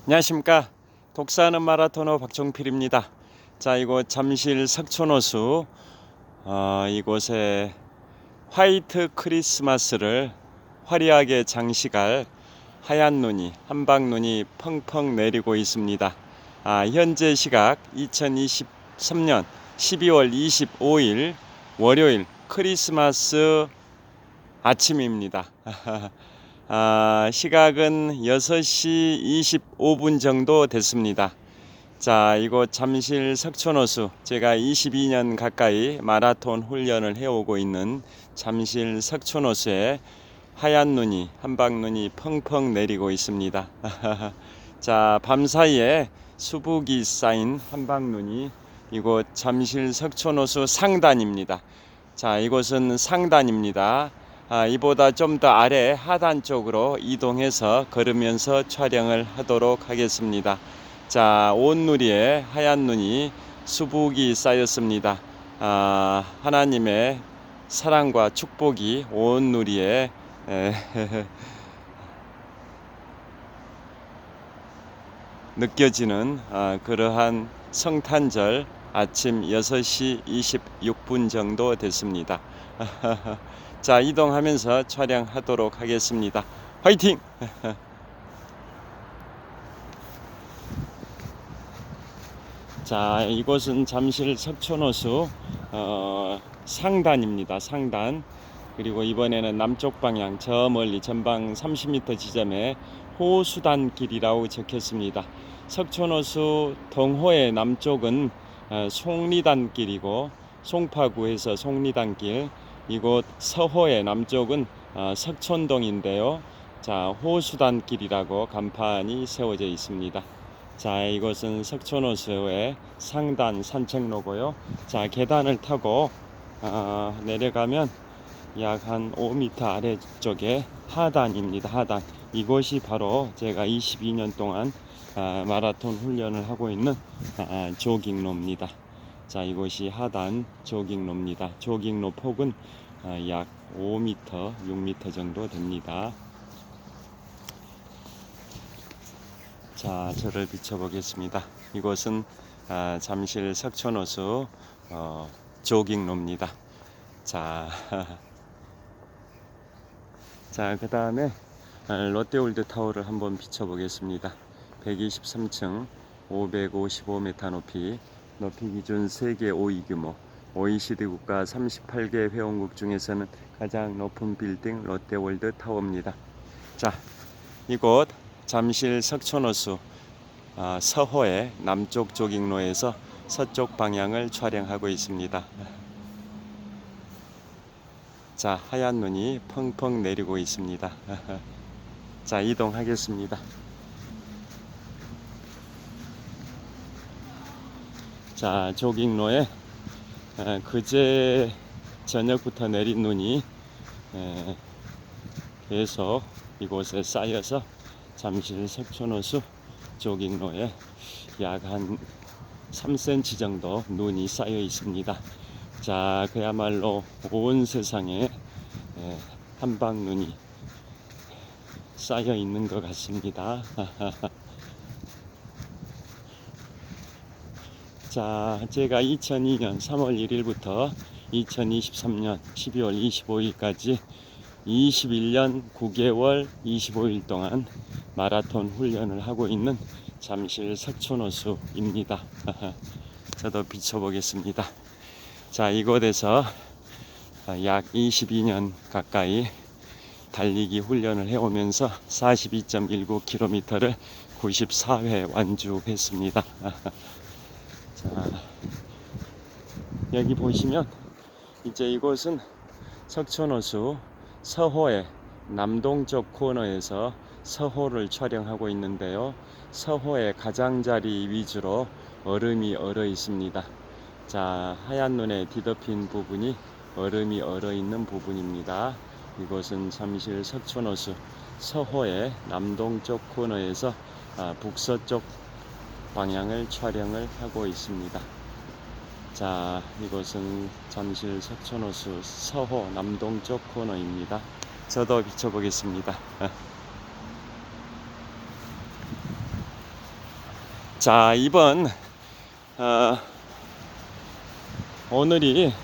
안녕하십니까. 독사하는 마라토너 박종필입니다. 자, 이곳 잠실 석촌호수 이곳에 화이트 크리스마스를 화려하게 장식할 하얀 눈이 한방눈이 펑펑 내리고 있습니다. 현재 시각 2023년 12월 25일 월요일 크리스마스 아침입니다. 시각은 6시 25분 정도 됐습니다. 자, 이곳 잠실 석촌호수, 제가 22년 가까이 마라톤 훈련을 해오고 있는 잠실 석촌호수에 하얀 눈이, 한방눈이 펑펑 내리고 있습니다. 자, 밤사이에 수북이 쌓인 한방눈이 이곳 잠실 석촌호수 상단입니다. 자, 이곳은 상단입니다. 이보다 좀 더 아래 하단 쪽으로 이동해서 걸으면서 촬영을 하도록 하겠습니다. 자, 온 누리에 하얀 눈이 수북이 쌓였습니다. 하나님의 사랑과 축복이 온 누리에 느껴지는 그러한 성탄절 아침 6시 26분 정도 됐습니다. 자, 이동하면서 촬영하도록 하겠습니다. 화이팅! 자, 이곳은 잠실 석촌호수 상단입니다. 상단. 그리고 이번에는 남쪽 방향 저 멀리 전방 30m 지점에 호수단길이라고 적혔습니다. 석촌호수 동호의 남쪽은 송리단길이고 송파구에서 송리단길, 이곳 서호의 남쪽은 석촌동인데요. 자, 호수단길이라고 간판이 세워져 있습니다. 자, 이곳은 석촌호수의 상단 산책로고요. 자, 계단을 타고 내려가면 약 한 5m 아래쪽에 하단입니다. 하단. 이곳이 바로 제가 22년 동안 마라톤 훈련을 하고 있는 조깅로입니다. 자, 이곳이 하단 조깅로입니다. 조깅로 폭은 약 5m, 6m 정도 됩니다. 자, 저를 비춰보겠습니다. 이곳은 잠실 석촌호수 조깅로입니다. 자, 자, 그 다음에 롯데월드 타워를 한번 비춰보겠습니다. 123층 555m 높이, 높이 기준 세계 5위 규모, OECD 국가 38개 회원국 중에서는 가장 높은 빌딩 롯데월드 타워입니다. 자, 이곳 잠실 석촌호수 서호의 남쪽 조깅로에서 서쪽 방향을 촬영하고 있습니다. 자, 하얀 눈이 펑펑 내리고 있습니다. 자, 이동하겠습니다. 자, 조깅로에 그제 저녁부터 내린 눈이 계속 이곳에 쌓여서 잠실 석촌호수 조깅로에 약 한 3cm 정도 눈이 쌓여 있습니다. 자, 그야말로 온 세상에 한방 눈이 쌓여 있는 것 같습니다. 자, 제가 2002년 3월 1일부터 2023년 12월 25일까지 21년 9개월 25일 동안 마라톤 훈련을 하고 있는 잠실 석촌호수입니다. 저도 비춰보겠습니다. 자, 이곳에서 약 22년 가까이 달리기 훈련을 해오면서 42.19km를 94회 완주했습니다. 자, 여기 보시면 이제 이곳은 석촌호수 서호의 남동쪽 코너에서 서호를 촬영하고 있는데요. 서호의 가장자리 위주로 얼음이 얼어 있습니다. 자, 하얀 눈에 뒤덮인 부분이 얼음이 얼어 있는 부분입니다. 이곳은 잠실 석촌호수 서호의 남동쪽 코너에서 북서쪽 방향을 촬영을 하고 있습니다. 자, 이곳은 잠실 석촌호수 서호 남동쪽 코너입니다. 저도 비춰보겠습니다. 자, 이번 오늘이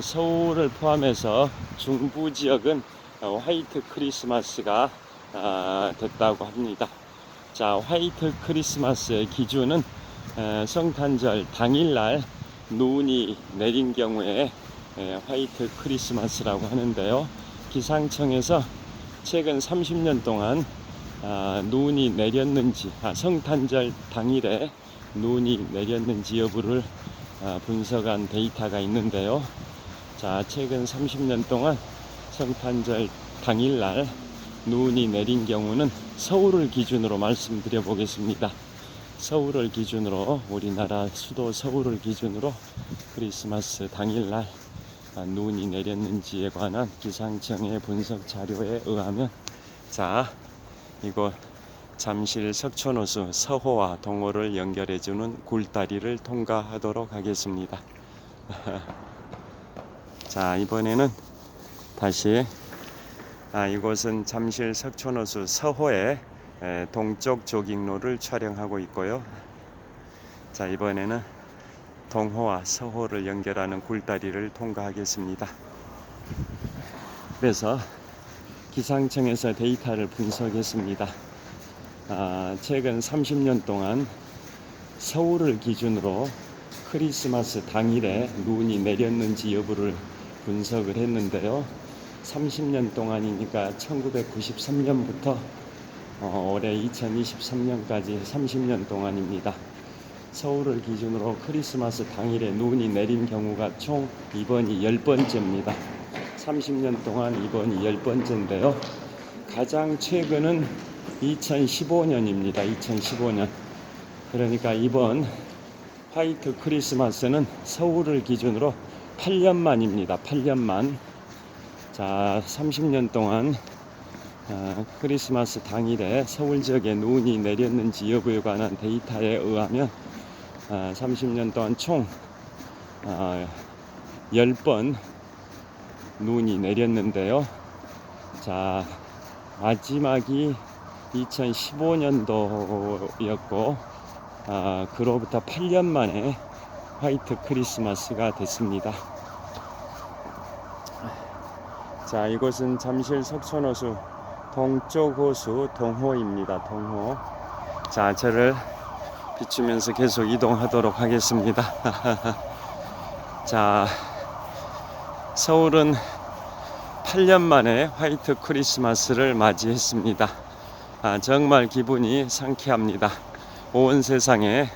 서울을 포함해서 중부 지역은 화이트 크리스마스가 됐다고 합니다. 자, 화이트 크리스마스의 기준은 성탄절 당일날 눈이 내린 경우에 화이트 크리스마스라고 하는데요. 기상청에서 최근 30년 동안 눈이 내렸는지, 성탄절 당일에 눈이 내렸는지 여부를 분석한 데이터가 있는데요. 자, 최근 30년 동안 성탄절 당일날 눈이 내린 경우는 서울을 기준으로 말씀드려 보겠습니다. 서울을 기준으로, 우리나라 수도 서울을 기준으로 크리스마스 당일날 눈이 내렸는지에 관한 기상청의 분석 자료에 의하면, 자, 이곳 잠실 석촌호수 서호와 동호를 연결해주는 굴다리를 통과하도록 하겠습니다. 자, 이번에는 다시 이곳은 잠실 석촌호수 서호의 동쪽 조깅로를 촬영하고 있고요. 자, 이번에는 동호와 서호를 연결하는 굴다리를 통과하겠습니다. 그래서 기상청에서 데이터를 분석했습니다. 최근 30년 동안 서울을 기준으로 크리스마스 당일에 눈이 내렸는지 여부를 분석을 했는데요. 30년 동안이니까 1993년부터 올해 2023년까지 30년 동안입니다. 서울을 기준으로 크리스마스 당일에 눈이 내린 경우가 총 이번이 10번째입니다. 30년 동안 이번이 10번째인데요. 가장 최근은 2015년입니다. 2015년. 그러니까 이번 화이트 크리스마스는 서울을 기준으로 8년 만입니다. 8년 만. 자, 30년 동안 크리스마스 당일에 서울 지역에 눈이 내렸는지 여부에 관한 데이터에 의하면 30년 동안 총 10번 눈이 내렸는데요. 자, 마지막이 2015년도였고 그로부터 8년 만에 화이트 크리스마스가 됐습니다. 자, 이곳은 잠실 석촌호수 동쪽 호수 동호입니다. 동호. 자, 저를 비추면서 계속 이동하도록 하겠습니다. 자, 서울은 8년 만에 화이트 크리스마스를 맞이했습니다. 정말 기분이 상쾌합니다. 온 세상에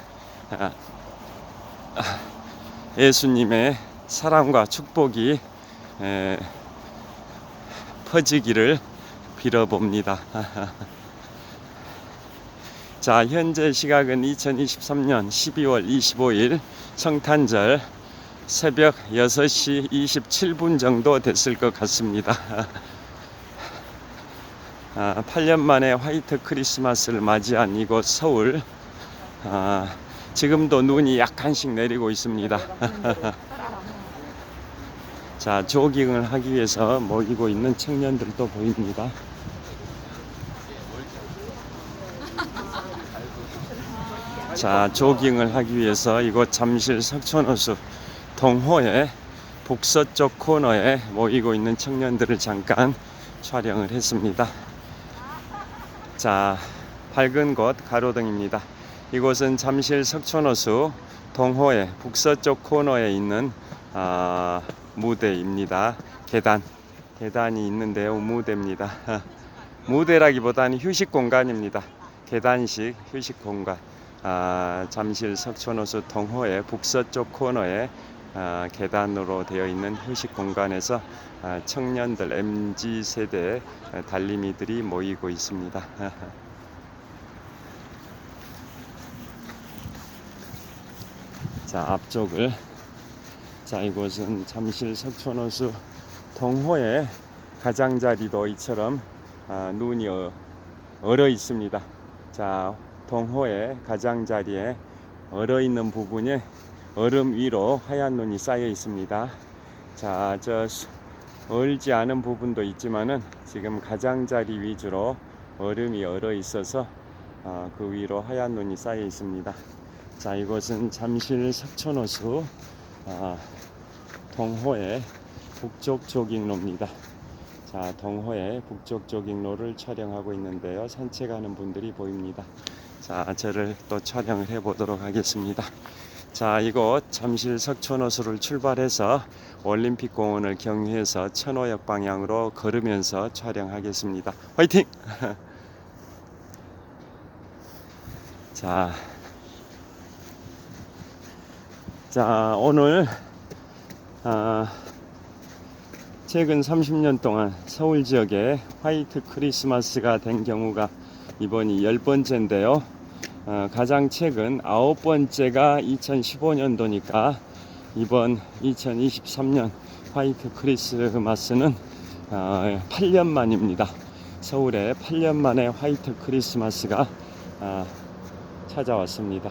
예수님의 사랑과 축복이 퍼지기를 빌어봅니다. 자, 현재 시각은 2023년 12월 25일 성탄절 새벽 6시 27분 정도 됐을 것 같습니다. 8년 만에 화이트 크리스마스를 맞이한 이곳 서울. 지금도 눈이 약간씩 내리고 있습니다. 자, 조깅을 하기 위해서 모이고 있는 청년들도 보입니다. 자, 조깅을 하기 위해서 이곳 잠실 석촌호수 동호의 북서쪽 코너에 모이고 있는 청년들을 잠깐 촬영을 했습니다. 자, 밝은 곳 가로등입니다. 이곳은 잠실 석촌호수 동호의 북서쪽 코너에 있는 무대입니다. 계단이 있는데요. 무대입니다. 무대라기보다는 휴식 공간입니다. 계단식 휴식 공간. 잠실 석촌호수 동호의 북서쪽 코너에 계단으로 되어 있는 휴식 공간에서 청년들 MZ세대 달리미들이 모이고 있습니다. 자, 앞쪽을. 자, 이곳은 잠실 석촌호수 동호의 가장자리도 이처럼 눈이 얼어 있습니다. 자, 동호의 가장자리에 얼어 있는 부분에 얼음 위로 하얀 눈이 쌓여 있습니다. 자, 저 얼지 않은 부분도 있지만은 지금 가장자리 위주로 얼음이 얼어 있어서 그 위로 하얀 눈이 쌓여 있습니다. 자, 이곳은 잠실 석촌호수 동호회 북쪽 조깅로입니다. 자, 동호회 북쪽 조깅로를 촬영하고 있는데요. 산책하는 분들이 보입니다. 자, 저를 또 촬영을 해 보도록 하겠습니다. 자, 이곳 잠실 석촌호수를 출발해서 올림픽공원을 경유해서 천호역 방향으로 걸으면서 촬영하겠습니다. 화이팅! 자, 오늘 최근 30년 동안 서울 지역에 화이트 크리스마스가 된 경우가 이번이 10번째인데요. 가장 최근 9번째가 2015년도니까 이번 2023년 화이트 크리스마스는 8년 만입니다. 서울에 8년 만에 화이트 크리스마스가 찾아왔습니다.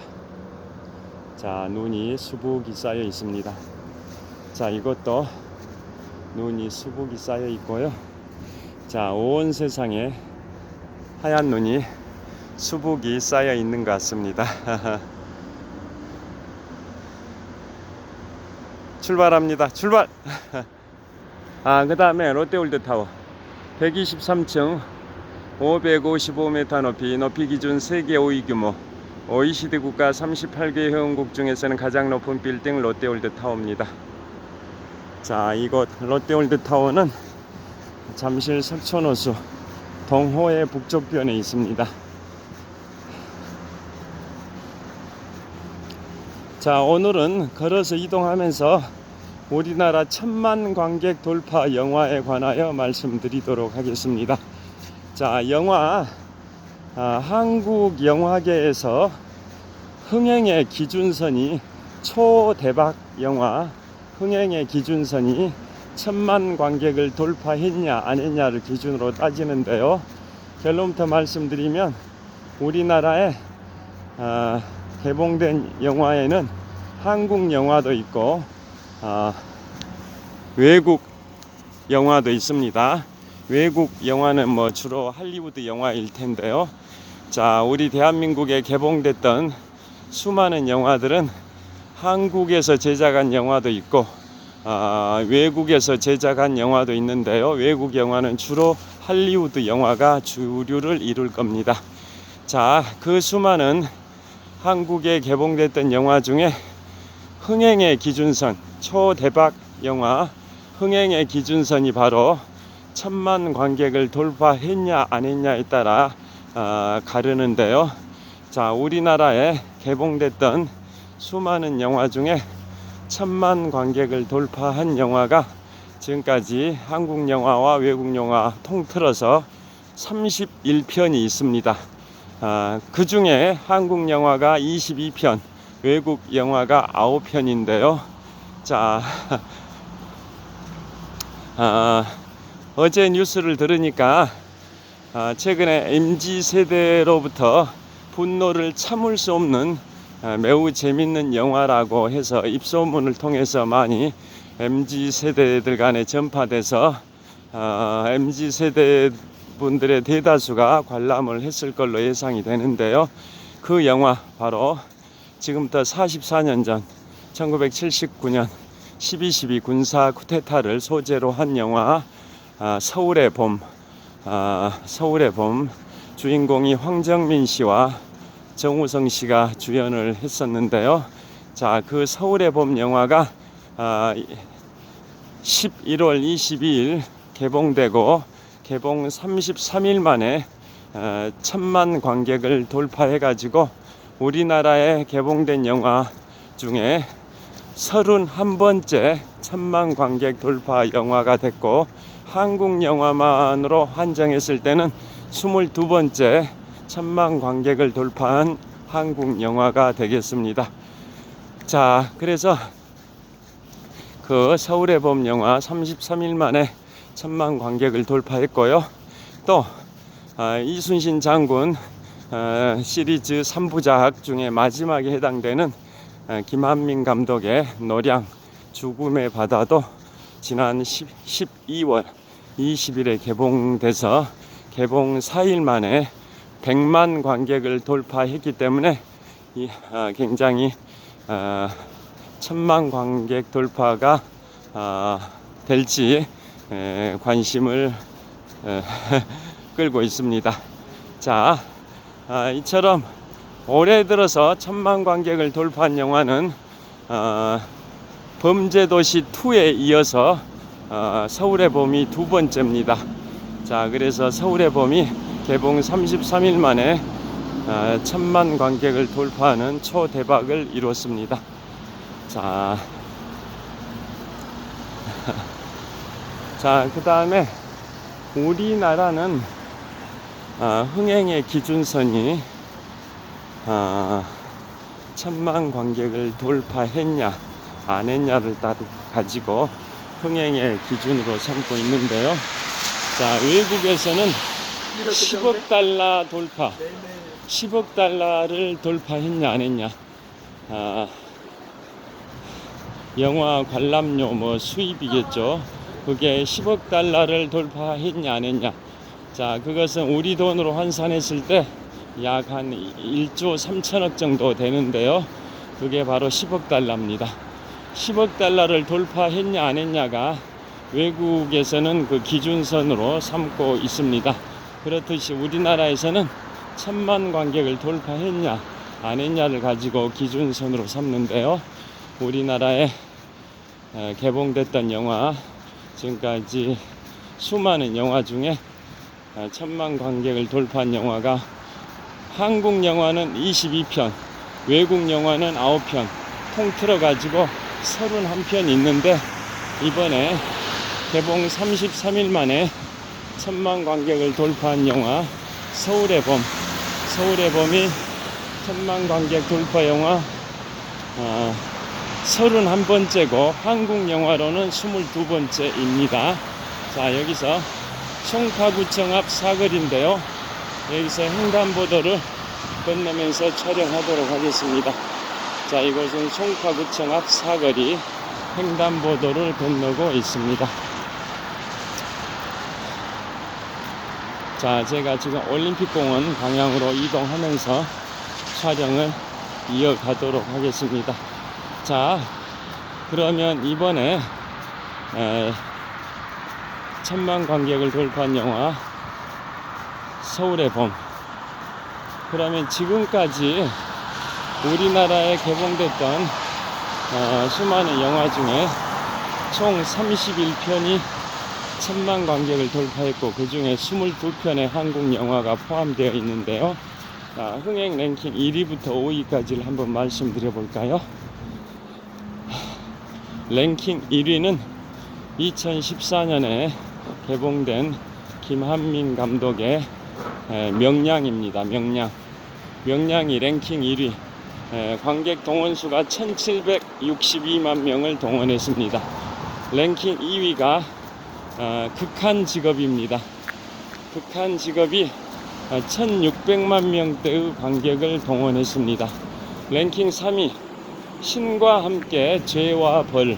자, 눈이 수북이 쌓여 있습니다. 자, 이것도 눈이 수북이 쌓여 있고요. 자, 온 세상에 하얀 눈이 수북이 쌓여 있는 것 같습니다. 출발합니다. 출발! 그 다음에 롯데월드타워 123층 555m 높이 기준 세계 5위 규모 OECD 국가 38개 회원국 중에서는 가장 높은 빌딩 롯데월드타워입니다. 자, 이곳 롯데월드타워는 잠실 석촌호수 동호회 북쪽변에 있습니다. 자, 오늘은 걸어서 이동하면서 우리나라 1000만 관객 돌파 영화에 관하여 말씀드리도록 하겠습니다. 자, 영화 한국 영화계에서 흥행의 기준선이 초대박 영화 흥행의 기준선이 1000만 관객을 돌파했냐 안 했냐를 기준으로 따지는데요. 결론부터 말씀드리면 우리나라에 개봉된 영화에는 한국 영화도 있고 외국 영화도 있습니다. 외국 영화는 뭐 주로 할리우드 영화일 텐데요. 자, 우리 대한민국에 개봉됐던 수많은 영화들은 한국에서 제작한 영화도 있고 외국에서 제작한 영화도 있는데요. 외국 영화는 주로 할리우드 영화가 주류를 이룰 겁니다. 자, 그 수많은 한국에 개봉됐던 영화 중에 흥행의 기준선, 초대박 영화 흥행의 기준선이 바로 1000만 관객을 돌파했냐 안 했냐에 따라 가르는데요. 자, 우리나라에 개봉됐던 수많은 영화 중에 1000만 관객을 돌파한 영화가 지금까지 한국 영화와 외국 영화 통틀어서 31편이 있습니다. 그 중에 한국 영화가 22편, 외국 영화가 9편인데요. 자, 어제 뉴스를 들으니까 최근에 MZ세대로부터 분노를 참을 수 없는 매우 재밌는 영화라고 해서 입소문을 통해서 많이 MZ세대들 간에 전파돼서 MZ세대 분들의 대다수가 관람을 했을 걸로 예상이 되는데요. 그 영화 바로 지금부터 44년 전 1979년 12.12 군사 쿠데타를 소재로 한 영화 서울의 봄. 서울의 봄 주인공이 황정민 씨와 정우성 씨가 주연을 했었는데요. 자, 그 서울의 봄 영화가 11월 22일 개봉되고 개봉 33일 만에 1000만 관객을 돌파해가지고 우리나라에 개봉된 영화 중에 31번째 1000만 관객 돌파 영화가 됐고 한국 영화만으로 한정했을 때는 22번째 1000만 관객을 돌파한 한국 영화가 되겠습니다. 자, 그래서 그 서울의 봄 영화 33일 만에 1000만 관객을 돌파했고요. 또 이순신 장군 시리즈 3부작 중에 마지막에 해당되는 김한민 감독의 노량 죽음의 바다도 지난 12월 20일에 개봉돼서 개봉 4일 만에 100만 관객을 돌파했기 때문에 굉장히 1000만 관객 돌파가 될지 관심을 끌고 있습니다. 자, 이처럼 올해 들어서 1000만 관객을 돌파한 영화는 범죄도시 2에 이어서 서울의 봄이 두 번째입니다. 자, 그래서 서울의 봄이 개봉 33일 만에 1000만 관객을 돌파하는 초대박을 이뤘습니다. 자, 자, 그 다음에 우리나라는 흥행의 기준선이 1000만 관객을 돌파했냐 안 했냐를 가지고 흥행의 기준으로 삼고 있는데요. 자, 외국에서는 10억 달러 돌파, 10억 달러를 돌파했냐 안 했냐, 영화 관람료 수입이겠죠. 그게 10억 달러를 돌파했냐 안 했냐. 자, 그것은 우리 돈으로 환산했을 때 약 한 1조 3천억 정도 되는데요. 그게 바로 10억 달러입니다. 10억 달러를 돌파했냐 안 했냐가 외국에서는 그 기준선으로 삼고 있습니다. 그렇듯이 우리나라에서는 1000만 관객을 돌파했냐 안 했냐를 가지고 기준선으로 삼는데요. 우리나라에 개봉됐던 영화, 지금까지 수많은 영화 중에 1000만 관객을 돌파한 영화가 한국 영화는 22편, 외국 영화는 9편, 통틀어 가지고 31편 있는데, 이번에 개봉 33일 만에 1000만 관객을 돌파한 영화 서울의 봄, 서울의 봄이 1000만 관객 돌파 영화 31번째고 한국 영화로는 22번째입니다. 자, 여기서 송파구청 앞 사거리인데요. 여기서 횡단보도를 건너면서 촬영하도록 하겠습니다. 자, 이곳은 송파구청 앞 사거리 횡단보도를 건너고 있습니다. 자, 제가 지금 올림픽공원 방향으로 이동하면서 촬영을 이어가도록 하겠습니다. 자, 그러면 이번에 1000만 관객을 돌파한 영화 서울의 봄, 그러면 지금까지 우리나라에 개봉됐던 수많은 영화 중에 총 31편이 1000만 관객을 돌파했고, 그 중에 22편의 한국 영화가 포함되어 있는데요. 자, 흥행 랭킹 1위부터 5위까지를 한번 말씀드려 볼까요? 랭킹 1위는 2014년에 개봉된 김한민 감독의 명량입니다. 명량이 랭킹 1위, 관객 동원수가 1762만 명을 동원했습니다. 랭킹 2위가 극한직업입니다. 극한직업이 1600만 명대의 관객을 동원했습니다. 랭킹 3위 신과 함께 죄와 벌,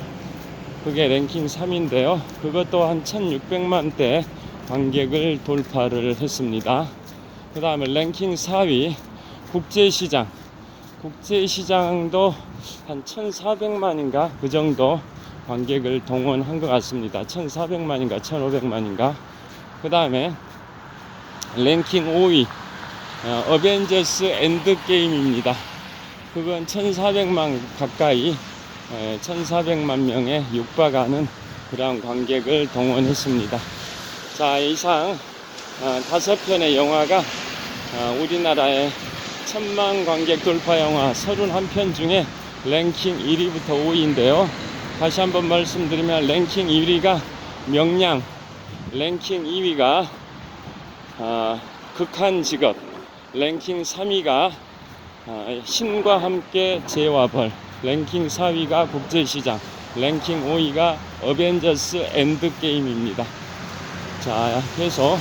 그게 랭킹 3위인데요. 그것 또한 1600만대 관객을 돌파를 했습니다. 그 다음에 랭킹 4위 국제시장도 한 1400만인가 그 정도 관객을 동원한 것 같습니다. 1400만인가 1500만인가. 그 다음에 랭킹 5위 어벤져스 엔드게임입니다. 그건 1400만 가까이 1400만 명에 육박하는 그런 관객을 동원했습니다. 자, 이상 5편의 영화가 우리나라의 1000만 관객 돌파 영화 31편 중에 랭킹 1위부터 5위인데요. 다시 한번 말씀드리면 랭킹 1위가 명량, 랭킹 2위가 극한직업, 랭킹 3위가 신과 함께 죄와 벌, 랭킹 4위가 국제시장, 랭킹 5위가 어벤져스 엔드게임입니다. 자, 계속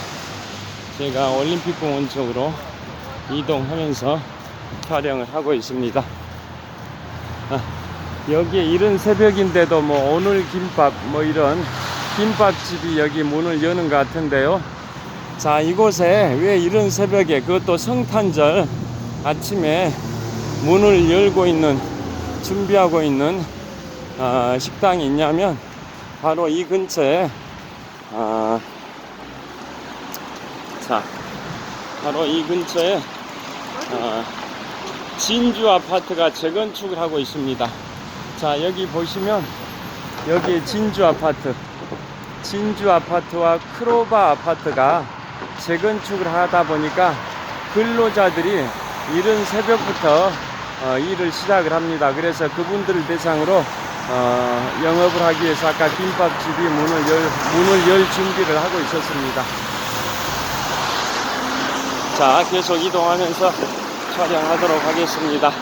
제가 올림픽공원 쪽으로 이동하면서 촬영을 하고 있습니다. 여기에 이른 새벽인데도 오늘 김밥 이런 김밥집이 여기 문을 여는 것 같은데요. 자, 이곳에 왜 이런 새벽에, 그것도 성탄절 아침에 문을 열고 있는, 준비하고 있는 식당이 있냐면 바로 이 근처에 자, 바로 이 근처에 진주 아파트가 재건축을 하고 있습니다. 자, 여기 보시면 여기 진주 아파트와 크로바 아파트가 재건축을 하다 보니까 근로자들이 이른 새벽부터 일을 시작을 합니다. 그래서 그분들을 대상으로 영업을 하기 위해서 아까 김밥집이 문을 열 준비를 하고 있었습니다. 자, 계속 이동하면서 촬영하도록 하겠습니다.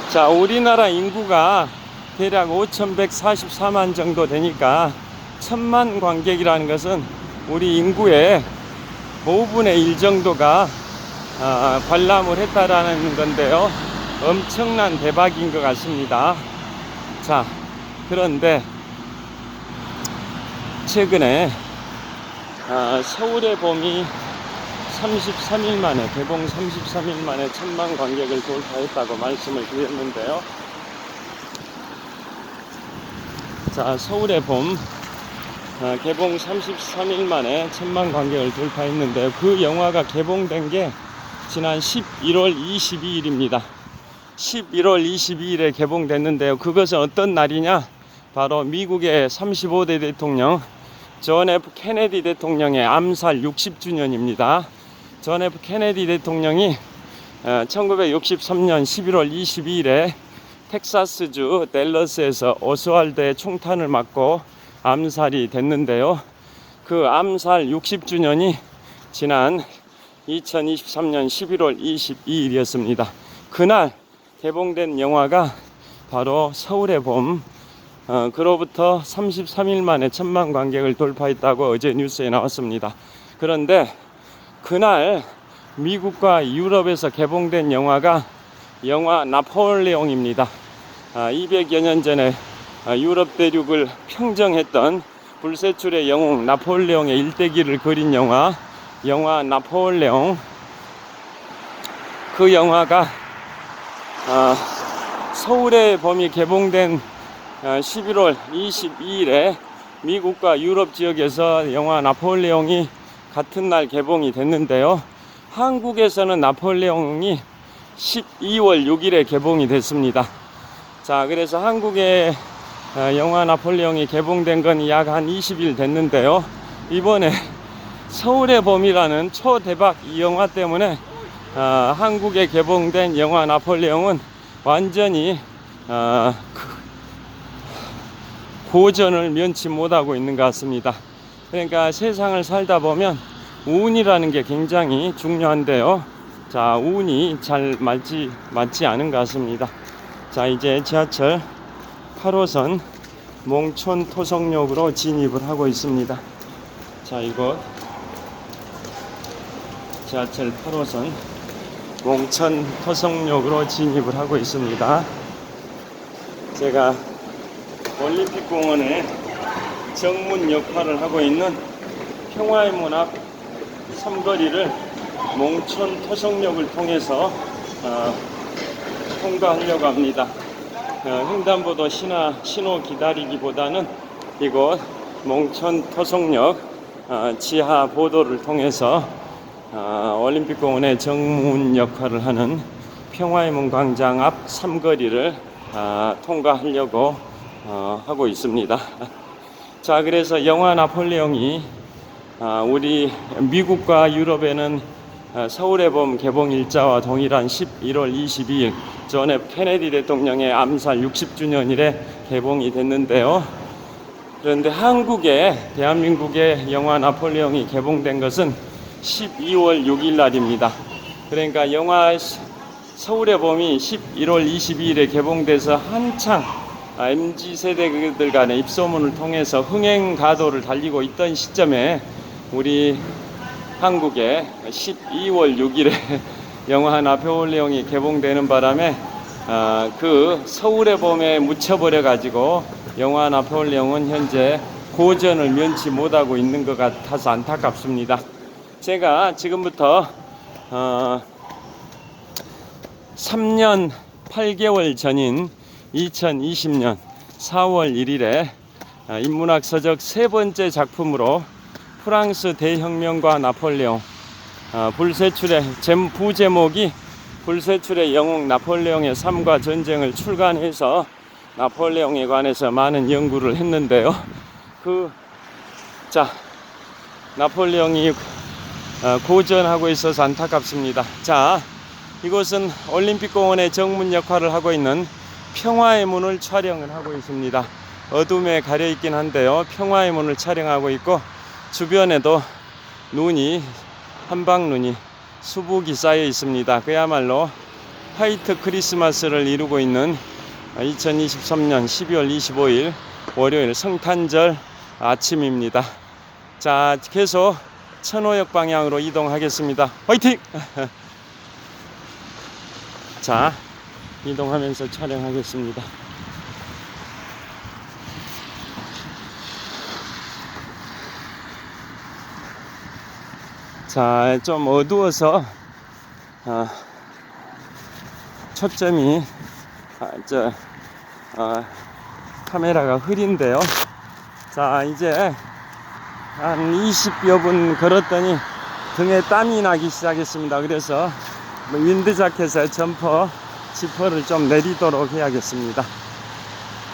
자, 우리나라 인구가 대략 5,144만 정도 되니까 1,000만 관객이라는 것은 우리 인구의 5분의 1 정도가 관람을 했다라는 건데요. 엄청난 대박인 것 같습니다. 자, 그런데 최근에 서울의 봄이 33일 만에, 개봉 33일 만에 1,000만 관객을 돌파했다고 말씀을 드렸는데요. 자, 서울의 봄 개봉 33일 만에 1,000만 관객을 돌파했는데요. 그 영화가 개봉된 게 지난 11월 22일입니다. 11월 22일에 개봉됐는데요. 그것은 어떤 날이냐? 바로 미국의 35대 대통령 존 F 케네디 대통령의 암살 60주년입니다. 존 F 케네디 대통령이 1963년 11월 22일에 텍사스주 댈러스에서 오스왈드의 총탄을 맞고 암살이 됐는데요. 그 암살 60주년이 지난 2023년 11월 22일이었습니다. 그날 개봉된 영화가 바로 서울의 봄, 그로부터 33일 만에 1,000만 관객을 돌파했다고 어제 뉴스에 나왔습니다. 그런데 그날 미국과 유럽에서 개봉된 영화 나폴레옹입니다. 200여 년 전에 유럽 대륙을 평정했던 불세출의 영웅 나폴레옹의 일대기를 그린 영화 나폴레옹. 그 영화가 서울의 봄이 개봉된 11월 22일에 미국과 유럽 지역에서 영화 나폴레옹이 같은 날 개봉이 됐는데요. 한국에서는 나폴레옹이 12월 6일에 개봉이 됐습니다. 자, 그래서 한국에 영화 나폴레옹이 개봉된 건 약 한 20일 됐는데요. 이번에 서울의 봄이라는 초대박 이 영화 때문에 한국에 개봉된 영화 나폴레옹은 완전히 고전을 면치 못하고 있는 것 같습니다. 그러니까 세상을 살다 보면 운이라는 게 굉장히 중요한데요. 자, 운이 잘 맞지 않은 것 같습니다. 자, 이제 지하철 8호선 몽촌 토성역으로 진입을 하고 있습니다. 자, 이곳 지하철 8호선 몽촌 토성역으로 진입을 하고 있습니다. 제가 올림픽공원의 정문 역할을 하고 있는 평화의 문 앞 삼거리를 몽촌 토성역을 통해서 통과하려고 합니다. 횡단보도 신호 기다리기보다는 이곳 몽촌 토성역 지하 보도를 통해서 올림픽공원의 정문 역할을 하는 평화의 문 광장 앞 삼거리를 통과하려고 하고 있습니다. 자, 그래서 영화 나폴레옹이 우리 미국과 유럽에는 서울의 봄 개봉 일자와 동일한 11월 22일 존 F 케네디 대통령의 암살 60주년일에 개봉이 됐는데요. 그런데 대한민국의 영화 나폴레옹이 개봉된 것은 12월 6일 날입니다. 그러니까 영화 서울의 봄이 11월 22일에 개봉돼서 한창 MZ세대들 간의 입소문을 통해서 흥행 가도를 달리고 있던 시점에 우리 한국에 12월 6일에 영화 나폴레옹이 개봉되는 바람에 그 서울의 봄에 묻혀버려 가지고 영화 나폴레옹은 현재 고전을 면치 못하고 있는 것 같아서 안타깝습니다. 제가 지금부터 3년 8개월 전인 2020년 4월 1일에 인문학 서적 세 번째 작품으로 프랑스 대혁명과 나폴레옹, 불세출의 부제목이 불세출의 영웅 나폴레옹의 삶과 전쟁을 출간해서 나폴레옹에 관해서 많은 연구를 했는데요. 나폴레옹이 고전하고 있어서 안타깝습니다. 자, 이곳은 올림픽공원의 정문 역할을 하고 있는 평화의 문을 촬영을 하고 있습니다. 어둠에 가려 있긴 한데요, 평화의 문을 촬영하고 있고, 주변에도 한방눈이 수북이 쌓여 있습니다. 그야말로 화이트 크리스마스를 이루고 있는 2023년 12월 25일 월요일 성탄절 아침입니다. 자, 계속 천호역 방향으로 이동하겠습니다. 화이팅! 자, 이동하면서 촬영하겠습니다. 자, 좀 어두워서 초점이 카메라가 흐린데요. 자, 이제 한 20여 분 걸었더니 등에 땀이 나기 시작했습니다. 그래서 윈드자켓에 지퍼를 좀 내리도록 해야겠습니다.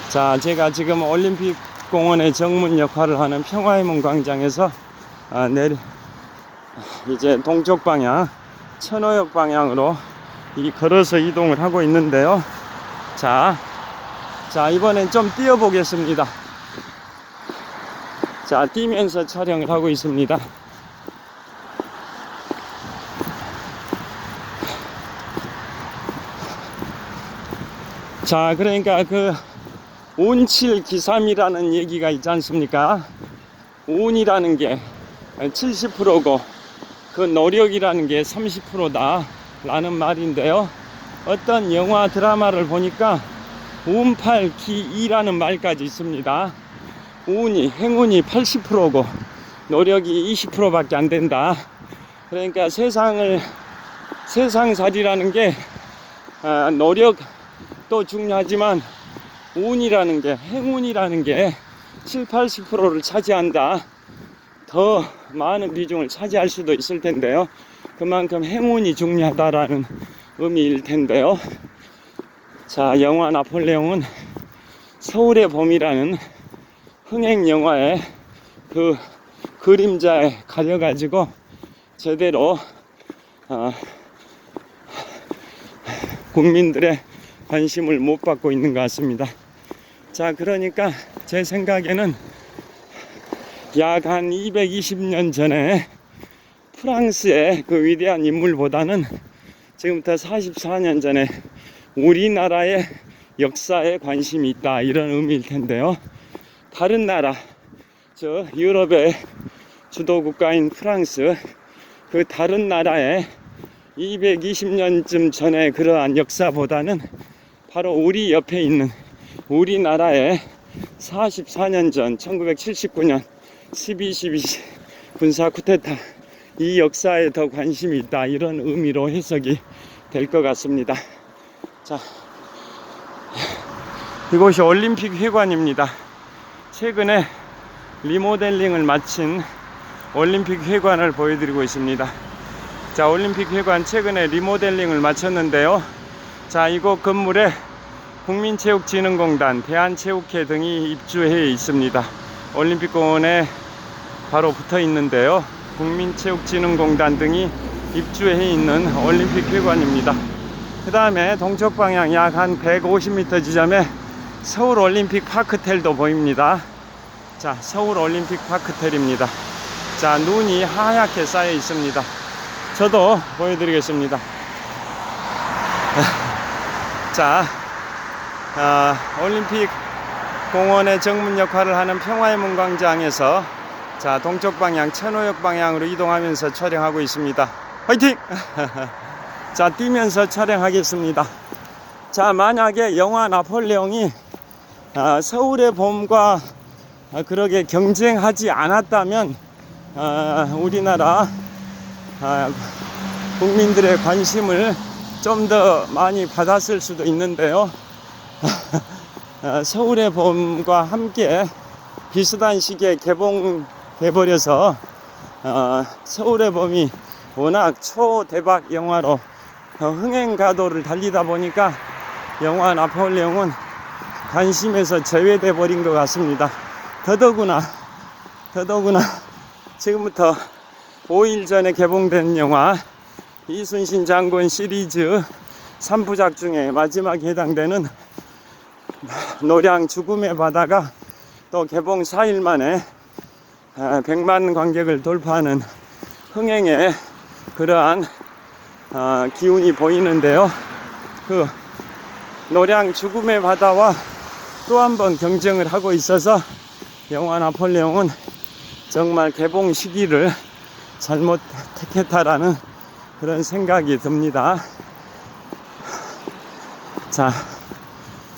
자, 제가 지금 올림픽 공원의 정문 역할을 하는 평화의 문 광장에서 이제 동쪽 방향 천호역 방향으로 걸어서 이동을 하고 있는데요. 자, 이번엔 좀 뛰어 보겠습니다. 자, 뛰면서 촬영을 하고 있습니다. 자, 그러니까 온칠기삼이라는 얘기가 있지 않습니까? 온이라는 게 70%고 그 노력이라는 게 30%다 라는 말인데요. 어떤 영화 드라마를 보니까 운팔기이라는 말까지 있습니다. 행운이 80%고 노력이 20%밖에 안 된다. 그러니까 세상살이라는 게 노력도 중요하지만 행운이라는 게 7, 80%를 차지한다. 더 많은 비중을 차지할 수도 있을 텐데요. 그만큼 행운이 중요하다라는 의미일 텐데요. 자, 영화 나폴레옹은 서울의 봄이라는 흥행 영화의 그 그림자에 가려가지고 제대로 국민들의 관심을 못 받고 있는 것 같습니다. 자, 그러니까 제 생각에는 약 한 220년 전에 프랑스의 그 위대한 인물보다는 지금부터 44년 전에 우리나라의 역사에 관심이 있다, 이런 의미일 텐데요. 다른 나라, 유럽의 주도국가인 프랑스, 그 다른 나라의 220년쯤 전에 그러한 역사보다는 바로 우리 옆에 있는 우리나라의 44년 전 1979년 12.12 군사 쿠데타, 이 역사에 더 관심이 있다, 이런 의미로 해석이 될 것 같습니다. 자, 이곳이 올림픽 회관입니다. 최근에 리모델링을 마친 올림픽 회관을 보여드리고 있습니다. 자, 올림픽 회관 최근에 리모델링을 마쳤는데요. 자, 이곳 건물에 국민체육진흥공단, 대한체육회 등이 입주해 있습니다. 올림픽공원에 바로 붙어 있는데요. 국민체육진흥공단 등이 입주해 있는 올림픽 회관입니다. 그 다음에 동쪽 방향 약 한 150m 지점에 서울 올림픽 파크텔도 보입니다. 자, 서울 올림픽 파크텔입니다. 자, 눈이 하얗게 쌓여 있습니다. 저도 보여드리겠습니다. 자, 올림픽 공원의 정문 역할을 하는 평화의 문 광장에서 자, 동쪽 방향 천호역 방향으로 이동하면서 촬영하고 있습니다. 화이팅! 자, 뛰면서 촬영하겠습니다. 자, 만약에 영화 나폴레옹이 서울의 봄과 그렇게 경쟁하지 않았다면 우리나라 국민들의 관심을 좀 더 많이 받았을 수도 있는데요. 서울의 봄과 함께 비슷한 시기에 개봉돼 버려서 서울의 봄이 워낙 초대박 영화로 흥행 가도를 달리다 보니까 영화 나폴레옹은 관심에서 제외돼 버린 것 같습니다. 더더구나 지금부터 5일 전에 개봉된 영화 이순신 장군 시리즈 3부작 중에 마지막에 해당되는 노량 죽음의 바다가 또 개봉 4일 만에 100만 관객을 돌파하는 흥행의 그러한 기운이 보이는데요. 그 노량 죽음의 바다와 또 한 번 경쟁을 하고 있어서 영화 나폴레옹은 정말 개봉 시기를 잘못 택했다라는 그런 생각이 듭니다. 자,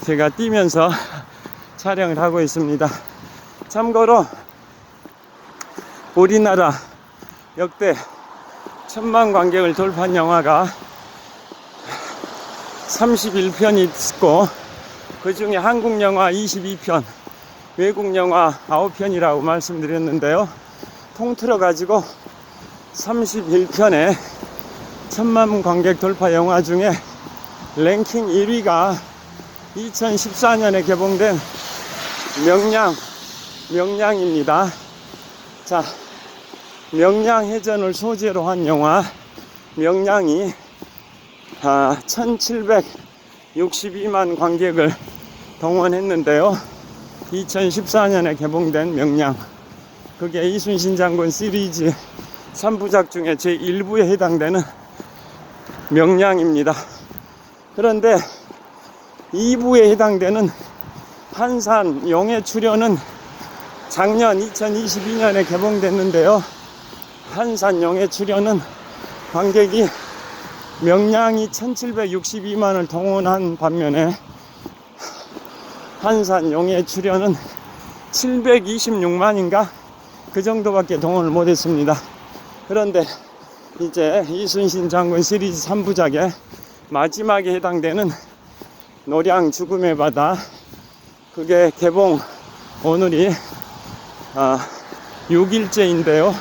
제가 뛰면서 촬영을 하고 있습니다. 참고로 우리나라 역대 1000만 관객을 돌파한 영화가 31편이 있고 그 중에 한국 영화 22편, 외국 영화 9편이라고 말씀드렸는데요. 통틀어 가지고 31편의 1000만 관객 돌파 영화 중에 랭킹 1위가 2014년에 개봉된 명량입니다. 자, 명량해전을 소재로 한 영화 명량이 1762만 관객을 동원했는데요. 2014년에 개봉된 명량, 그게 이순신 장군 시리즈 3부작 중에 제1부에 해당되는 명량입니다. 그런데 2부에 해당되는 한산 용의 출현은 작년 2022년에 개봉됐는데요. 한산 용의 출현은 관객이 명량이 1762만을 동원한 반면에 한산 용의 출연은 726만인가 그 정도밖에 동원을 못했습니다. 그런데 이제 이순신 장군 시리즈 3부작의 마지막에 해당되는 노량 죽음의 바다, 그게 개봉 오늘이 6일째인데요.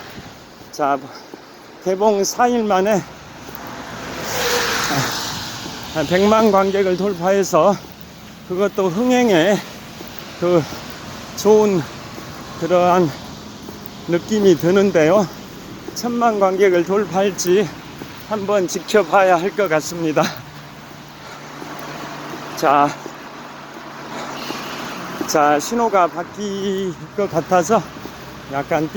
자, 개봉 4일 만에 100만 관객을 돌파해서 그것도 흥행에 그 좋은 그러한 느낌이 드는데요. 1000만 관객을 돌파할지 한번 지켜봐야 할 것 같습니다. 자, 신호가 바뀔 것 같아서 약간